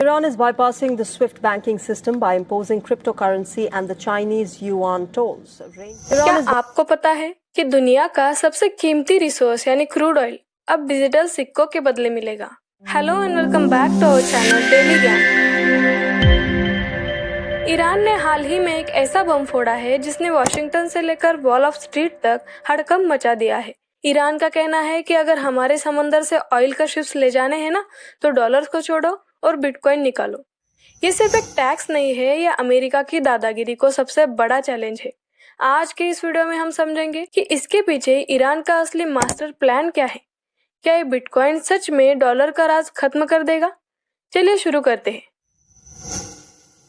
Iran is bypassing the SWIFT banking system by imposing cryptocurrency and the Chinese yuan tolls. क्या आपको पता है कि दुनिया का सबसे कीमती रिसोर्स यानी क्रूड ऑयल अब डिजिटल सिक्कों के बदले मिलेगा? Hello and welcome back to our channel daily Gyan. Iran ने हाल ही में एक ऐसा बम फोड़ा है जिसने वॉशिंगटन से लेकर वॉल ऑफ स्ट्रीट तक हड़कंप मचा दिया है। ईरान का कहना है कि अगर हमारे समंदर से ऑयल का शिप्स ले जाने हैं ना, तो डॉलर्स को छोड़ो और बिटकॉइन निकालो। ये सिर्फ एक टैक्स नहीं है, यह अमेरिका की दादागिरी को सबसे बड़ा चैलेंज है। आज के इस वीडियो में हम समझेंगे कि इसके पीछे ईरान का असली मास्टर प्लान क्या है। क्या ये बिटकॉइन सच में डॉलर का राज खत्म कर देगा? चलिए शुरू करते हैं।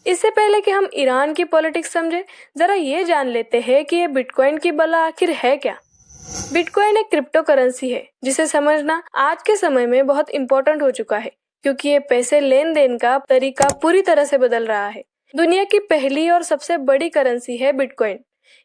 इससे पहले कि हम ईरान की पॉलिटिक्स समझे, जरा ये जान लेते हैं कि ये बिटकॉइन की बला आखिर है क्या। बिटकॉइन एक क्रिप्टो करेंसी है जिसे समझना आज के समय में बहुत इंपॉर्टेंट हो चुका है, क्योंकि ये पैसे लेन देन का तरीका पूरी तरह से बदल रहा है। दुनिया की पहली और सबसे बड़ी करेंसी है बिटकॉइन।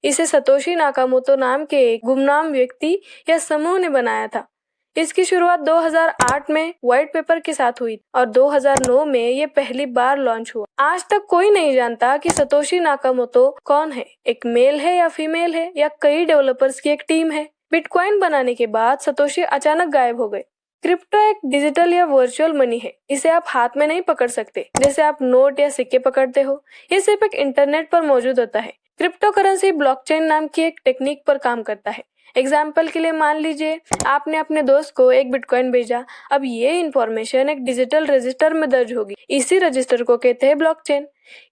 इसे सतोशी नाकामोतो नाम के एक गुमनाम व्यक्ति या समूह ने बनाया था। इसकी शुरुआत 2008 में व्हाइट पेपर के साथ हुई और 2009 में ये पहली बार लॉन्च हुआ। आज तक कोई नहीं जानता कि सतोशी नाकामोतो कौन है, एक मेल है या फीमेल है या कई डेवलपर्स की एक टीम है। बिटकॉइन बनाने के बाद सतोशी अचानक गायब हो गए। क्रिप्टो एक डिजिटल या वर्चुअल मनी है। इसे आप हाथ में नहीं पकड़ सकते जैसे आप नोट या सिक्के पकड़ते हो। ये सिर्फ एक इंटरनेट पर मौजूद होता है। क्रिप्टो करेंसी ब्लॉकचेन नाम की एक टेक्निक पर काम करता है। एग्जाम्पल के लिए मान लीजिए आपने अपने दोस्त को एक बिटकॉइन भेजा। अब ये इंफॉर्मेशन एक डिजिटल रजिस्टर में दर्ज होगी। इसी रजिस्टर को कहते हैं ब्लॉकचेन।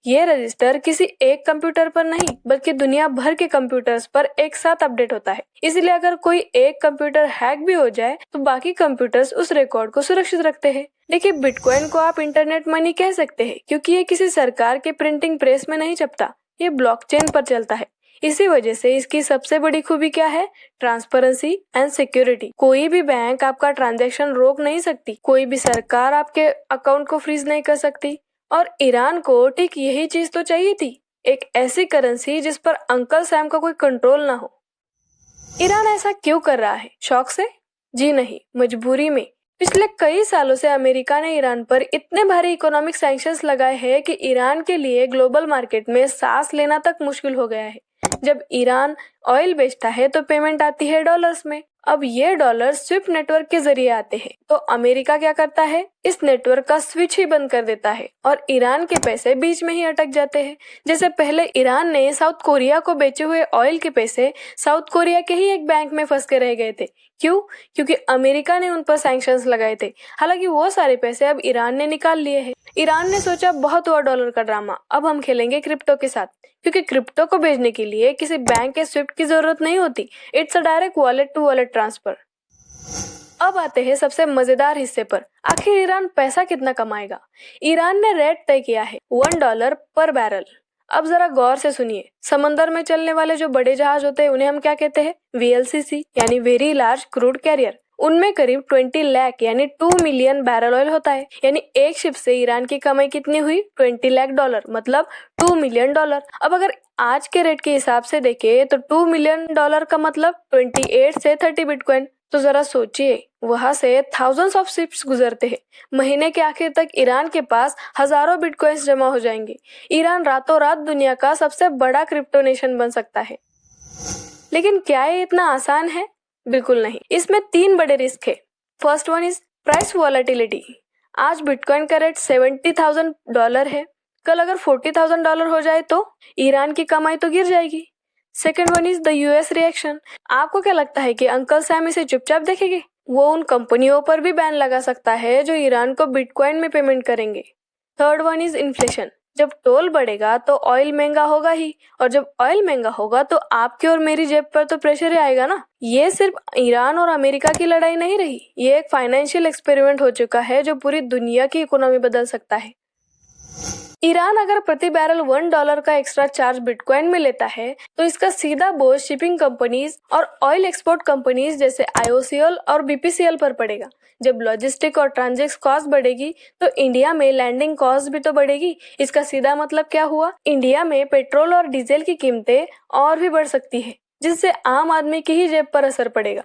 ये रजिस्टर किसी एक कंप्यूटर पर नहीं बल्कि दुनिया भर के कंप्यूटर्स पर एक साथ अपडेट होता है। इसलिए अगर कोई एक कंप्यूटर हैक भी हो जाए तो बाकी कंप्यूटर्स उस रिकॉर्ड को सुरक्षित रखते हैं। देखिए, बिटकॉइन को आप इंटरनेट मनी कह सकते हैं क्योंकि ये किसी सरकार के प्रिंटिंग प्रेस में नहीं छपता, ये ब्लॉकचेन पर चलता है। इसी वजह से इसकी सबसे बड़ी खूबी क्या है? Transparency and security. कोई भी बैंक आपका ट्रांजैक्शन रोक नहीं सकती, कोई भी सरकार आपके अकाउंट को फ्रीज नहीं कर सकती। और ईरान को ठीक यही चीज तो चाहिए थी, एक ऐसी करेंसी जिस पर अंकल सैम का कोई कंट्रोल ना हो। ईरान ऐसा क्यों कर रहा है? शौक से? जी नहीं, मजबूरी में। पिछले कई सालों से अमेरिका ने ईरान पर इतने भारी इकोनॉमिक सैंक्शंस लगाए हैं कि ईरान के लिए ग्लोबल मार्केट में सांस लेना तक मुश्किल हो गया है। जब ईरान ऑयल बेचता है तो पेमेंट आती है डॉलर्स में। अब ये डॉलर स्विफ्ट नेटवर्क के जरिए आते हैं, तो अमेरिका क्या करता है? इस नेटवर्क का स्विच ही बंद कर देता है और ईरान के पैसे बीच में ही अटक जाते हैं। जैसे पहले ईरान ने साउथ कोरिया को बेचे हुए ऑयल के पैसे साउथ कोरिया के ही एक बैंक में फंस के रह गए थे। क्यों? क्योंकि अमेरिका ने उन पर सैंक्शंस लगाए थे। हालांकि वो सारे पैसे अब ईरान ने निकाल लिए हैं। ईरान ने सोचा बहुत हुआ डॉलर का ड्रामा, अब हम खेलेंगे क्रिप्टो के साथ, क्योंकि क्रिप्टो को भेजने के लिए किसी बैंक के स्विफ्ट की जरूरत नहीं होती। It's a direct wallet to wallet transfer. अब आते हैं सबसे मजेदार हिस्से पर। आखिर ईरान पैसा कितना कमाएगा? ईरान ने रेट तय किया है $1 पर बैरल। अब जरा गौर से सुनिए। समंदर में चलने वाले जो बड़े जहाज होते हैं उन्हें हम क्या कहते हैं? VLCC यानी वेरी लार्ज क्रूड कैरियर। उनमें करीब 20 लाख यानी 2 मिलियन बैरल ऑयल होता है। यानी एक शिप से ईरान की कमाई कितनी हुई? $20 लाख, मतलब $2 मिलियन। अब अगर आज के रेट के हिसाब से देखें तो $2 मिलियन का मतलब 28 से 30 बिटकॉइन। तो जरा सोचिए, वहां से थाउजेंड्स ऑफ शिप्स गुजरते हैं। महीने के आखिर तक ईरान के पास हजारों बिटकॉइंस जमा हो जाएंगे। ईरान रातों रात दुनिया का सबसे बड़ा क्रिप्टो नेशन बन सकता है। लेकिन क्या ये इतना आसान है? बिल्कुल नहीं। इसमें 3 बड़े रिस्क है। First one is price volatility. आज बिटकॉइन का रेट $70,000 है। कल अगर $40,000 हो जाए तो ईरान की कमाई तो गिर जाएगी। Second one is the US reaction. आपको क्या लगता है कि अंकल सैम इसे चुपचाप देखेंगे? वो उन कंपनियों पर भी बैन लगा सकता है जो ईरान को बिटकॉइन में पेमेंट करेंगे। Third one is inflation. जब टोल बढ़ेगा तो ऑयल महंगा होगा ही, और जब ऑयल महंगा होगा तो आपकी और मेरी जेब पर तो प्रेशर ही आएगा ना। ये सिर्फ ईरान और अमेरिका की लड़ाई नहीं रही, ये एक फाइनेंशियल एक्सपेरिमेंट हो चुका है जो पूरी दुनिया की इकोनॉमी बदल सकता है। ईरान अगर प्रति बैरल $1 का एक्स्ट्रा चार्ज बिटकॉइन में लेता है तो इसका सीधा बोझ शिपिंग कंपनीज और ऑयल एक्सपोर्ट कंपनीज जैसे IOCL और BPCL पर पड़ेगा। जब लॉजिस्टिक और ट्रांजिट कॉस्ट बढ़ेगी तो इंडिया में लैंडिंग कॉस्ट भी तो बढ़ेगी। इसका सीधा मतलब क्या हुआ? इंडिया में पेट्रोल और डीजल की कीमतें और भी बढ़ सकती है, जिससे आम आदमी की ही जेब पर असर पड़ेगा।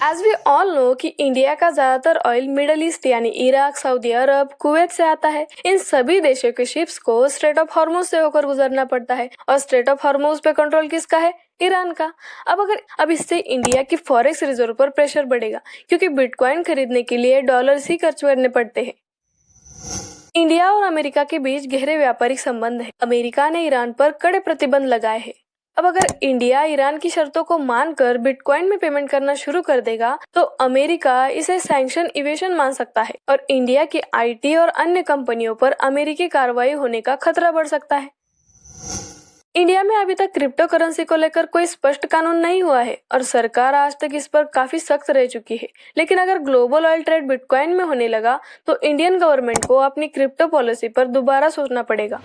एज वी ऑल नो कि इंडिया का ज्यादातर ऑयल मिडल ईस्ट यानी इराक, सऊदी अरब, कुवैत से आता है। इन सभी देशों के शिप्स को स्ट्रेट ऑफ हॉर्मुज से होकर गुजरना पड़ता है और स्ट्रेट ऑफ हॉर्मुज पे कंट्रोल किसका है? ईरान का। अब इससे इंडिया की फॉरेक्स रिजर्व पर प्रेशर बढ़ेगा क्योंकि बिटकॉइन खरीदने के लिए डॉलर्स ही खर्च करने पड़ते हैं। इंडिया और अमेरिका के बीच गहरे व्यापारिक संबंध है। अमेरिका ने ईरान पर कड़े प्रतिबंध लगाए हैं। अब अगर इंडिया ईरान की शर्तों को मानकर बिटकॉइन में पेमेंट करना शुरू कर देगा तो अमेरिका इसे सैंक्शन इवेशन मान सकता है और इंडिया की आईटी और अन्य कंपनियों पर अमेरिकी कार्रवाई होने का खतरा बढ़ सकता है। इंडिया में अभी तक क्रिप्टो करेंसी को लेकर कोई स्पष्ट कानून नहीं हुआ है और सरकार आज तक इस पर काफी सख्त रह चुकी है। लेकिन अगर ग्लोबल ऑयल ट्रेड बिटकॉइन में होने लगा तो इंडियन गवर्नमेंट को अपनी क्रिप्टो पॉलिसी पर दोबारा सोचना पड़ेगा।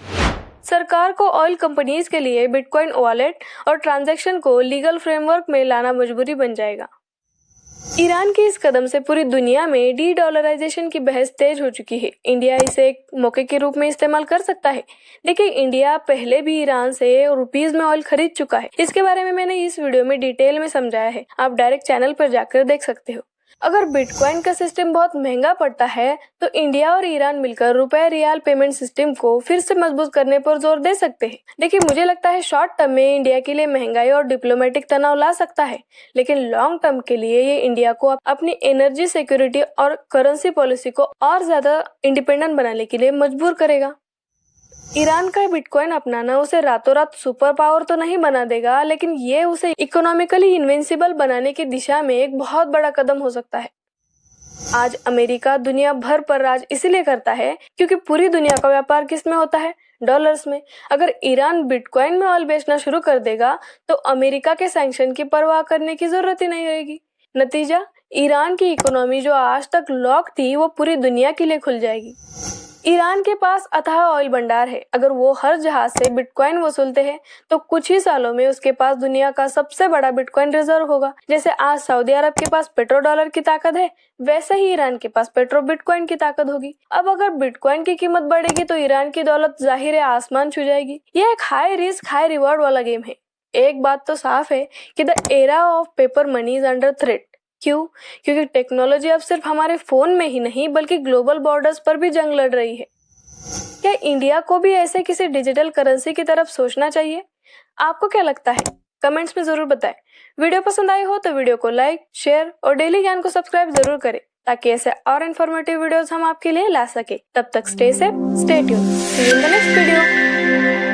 सरकार को ऑयल कंपनीज के लिए बिटकॉइन वॉलेट और ट्रांजैक्शन को लीगल फ्रेमवर्क में लाना मजबूरी बन जाएगा। ईरान के इस कदम से पूरी दुनिया में डी डॉलराइजेशन की बहस तेज हो चुकी है। इंडिया इसे एक मौके के रूप में इस्तेमाल कर सकता है। देखिए, इंडिया पहले भी ईरान से रुपीस में ऑयल खरीद चुका है। इसके बारे में मैंने इस वीडियो में डिटेल में समझाया है, आप डायरेक्ट चैनल पर जाकर देख सकते हो। अगर बिटकॉइन का सिस्टम बहुत महंगा पड़ता है तो इंडिया और ईरान मिलकर रुपए रियाल पेमेंट सिस्टम को फिर से मजबूत करने पर जोर दे सकते हैं। देखिए, मुझे लगता है शॉर्ट टर्म में इंडिया के लिए महंगाई और डिप्लोमेटिक तनाव ला सकता है, लेकिन लॉन्ग टर्म के लिए ये इंडिया को अपनी एनर्जी सिक्योरिटी और करेंसी पॉलिसी को और ज्यादा इंडिपेंडेंट बनाने के लिए मजबूर करेगा। ईरान का बिटकॉइन अपनाना उसे रातों रात सुपर पावर तो नहीं बना देगा, लेकिन ये उसे इकोनॉमिकली इनविंसिबल बनाने की दिशा में एक बहुत बड़ा कदम हो सकता है। आज अमेरिका दुनिया भर पर राज इसीलिए करता है क्योंकि पूरी दुनिया का व्यापार किस में होता है? डॉलर्स में। अगर ईरान बिटकॉइन में ऑयल बेचना शुरू कर देगा तो अमेरिका के सैंक्शन की परवाह करने की जरूरत ही नहीं रहेगी। नतीजा, ईरान की इकोनॉमी जो आज तक लॉक थी वो पूरी दुनिया के लिए खुल जाएगी। ईरान के पास अथाह ऑयल भंडार है। अगर वो हर जहाज से बिटकॉइन वसूलते हैं तो कुछ ही सालों में उसके पास दुनिया का सबसे बड़ा बिटकॉइन रिजर्व होगा। जैसे आज सऊदी अरब के पास पेट्रो डॉलर की ताकत है, वैसे ही ईरान के पास पेट्रो बिटकॉइन की ताकत होगी। अब अगर बिटकॉइन की कीमत बढ़ेगी तो ईरान की दौलत जाहिर है आसमान छू जाएगी। यह एक हाई रिस्क हाई रिवॉर्ड वाला गेम है। एक बात तो साफ है कि the era of paper money is under threat. क्यों? क्योंकि टेक्नोलॉजी अब सिर्फ हमारे फोन में ही नहीं बल्कि ग्लोबल बॉर्डर्स पर भी जंग लड़ रही है। क्या इंडिया को भी ऐसे किसी डिजिटल करेंसी की तरफ सोचना चाहिए? आपको क्या लगता है? कमेंट्स में जरूर बताएं। वीडियो पसंद आई हो तो वीडियो को लाइक, शेयर और डेली ज्ञान को सब्सक्राइब जरूर करें ताकि ऐसे और इन्फॉर्मेटिव वीडियोस हम आपके लिए ला सके। तब तक stay safe, stay tune, see you in the next video.